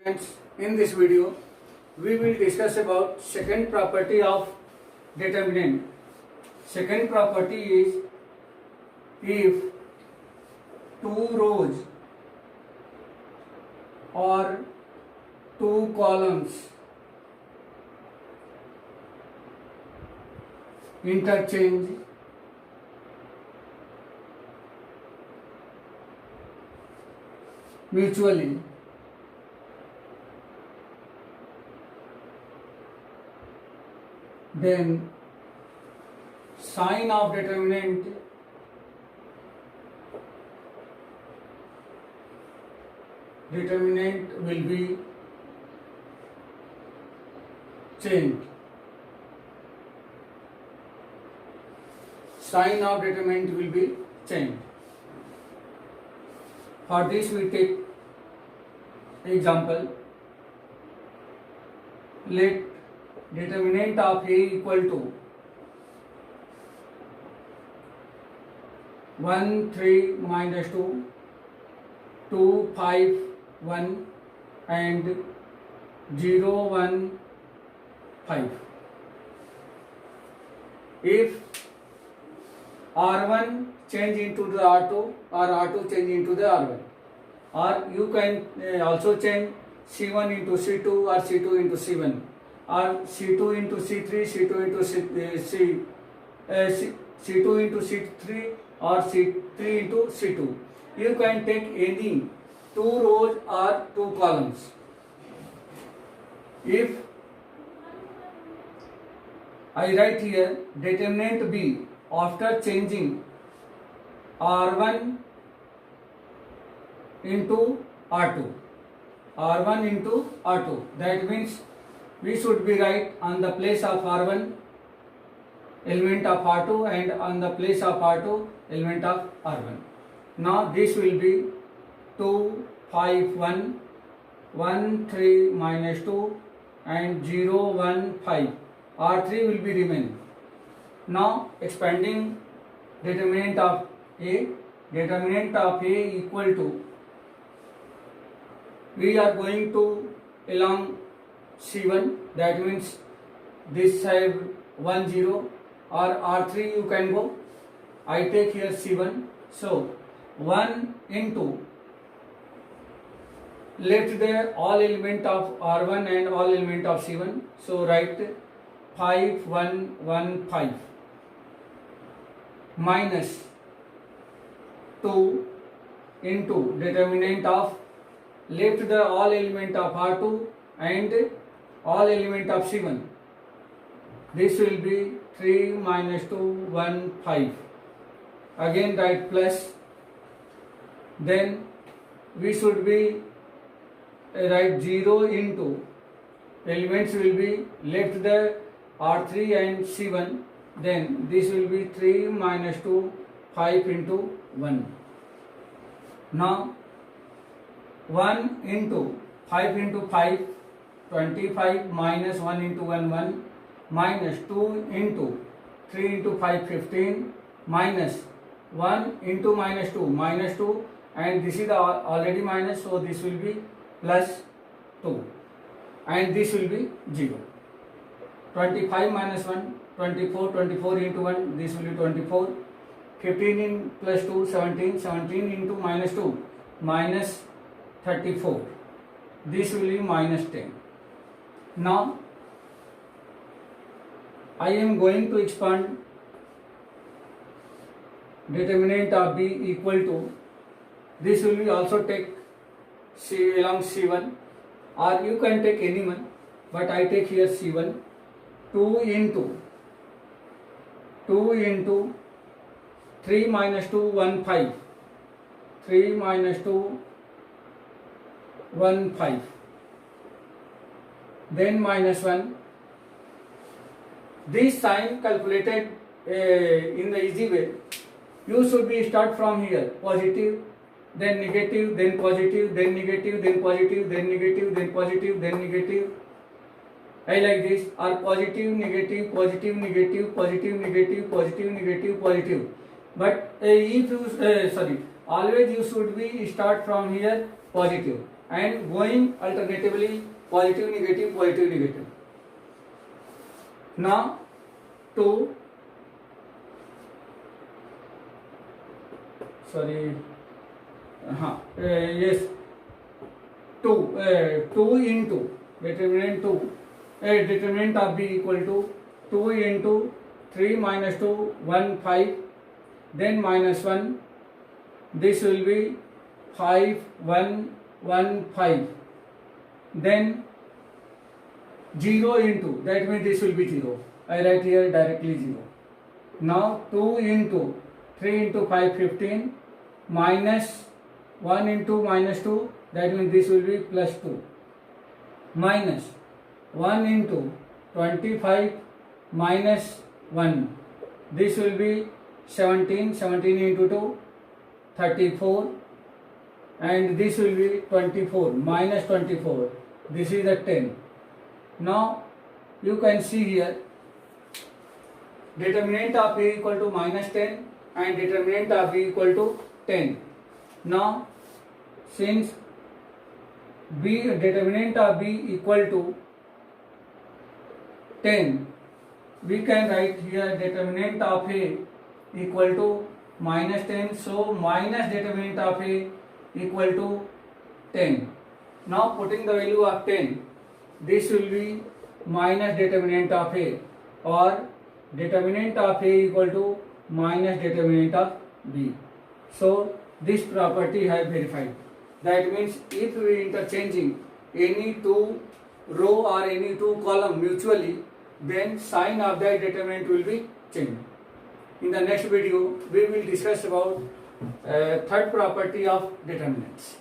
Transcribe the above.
In this video, we will discuss about second property of determinant. Second property is if two rows or two columns interchange mutually, then sign of determinant will be changed. Sign of determinant will be changed. For this we take example. Let determinant of A equal to 1, 3, minus 2, 2, 5, 1 and 0, 1, 5. If R1 change into the R2 or R2 change into the R1, or you can also change C1 into C2 or C2 into C1, or C2 into C3, C2 into C2 into C3 or C3 into C2. You can take any two rows or two columns. If I write here determinant B after changing R1 into R2, R1 into R2, that means we should be write on the place of R1 element of R2 and on the place of R2 element of R1. Now this will be 2, 5, 1, 1, 3, minus 2 and 0, 1, 5. R3 will be remain. Now expanding determinant of A equal to, we are going to along C1, that means this side 1, 0, or R3 you can go. I take here C1, so 1 into left there all element of R1 and all element of C1, so write 5, 1, 1, 5 minus 2 into determinant of left the all element of R2 and all element of C1. This will be 3 minus 2, 1, 5. Again write plus. Then we should be write 0 into elements will be left the R3 and C1. Then this will be 3 minus 2, 5 into 1. Now 1 into 5 into 5, 25 minus 1 into 1, 1 minus 2 into 3 into 5, 15 minus 1 into minus 2, minus 2, and this is already minus, so this will be plus 2 and this will be 0. 25 minus 1, 24, 24 into 1, this will be 24. 15 in plus 2, 17, 17 into minus 2, minus 34. This will be minus 10. Now I am going to expand determinant of B equal to, this will be also take C along C1, or you can take any one, but I take here C1. 2 into 3 minus 2, 1, 5. 3 minus 2, 1, 5. Then minus 1. This sign calculated in the easy way. You should be start from here, positive, then negative, then positive, then negative, then positive, then negative, then positive, then negative. I like this, or positive, negative, positive, negative, positive, negative, positive, negative, positive. But if you always you should be start from here positive. and going alternatively positive, negative, positive, negative. Now to yes, 2 into determinant 2, determinant of B equal to 2 into 3 minus 2, 1, 5, then minus 1, this will be 5, 1, 1, 5, then 0 into, that means this will be 0. I write here directly 0. Now 2 into 3 into 5, 15, minus 1 into minus 2, that means this will be plus 2, minus 1 into 25 minus 1, this will be 17, 17 into 2, 34, and this will be 24, minus 24, this is the 10. Now you can see here determinant of A equal to minus 10 and determinant of B equal to 10. Now since B determinant of B equal to 10, we can write here determinant of A equal to minus 10, so minus determinant of A equal to 10. Now putting the value of 10, this will be minus determinant of A, or determinant of A equal to minus determinant of B. So this property I have verified. That means if we interchanging any two row or any two column mutually, then sign of that determinant will be changed. In the next video, we will discuss about third property of determinants.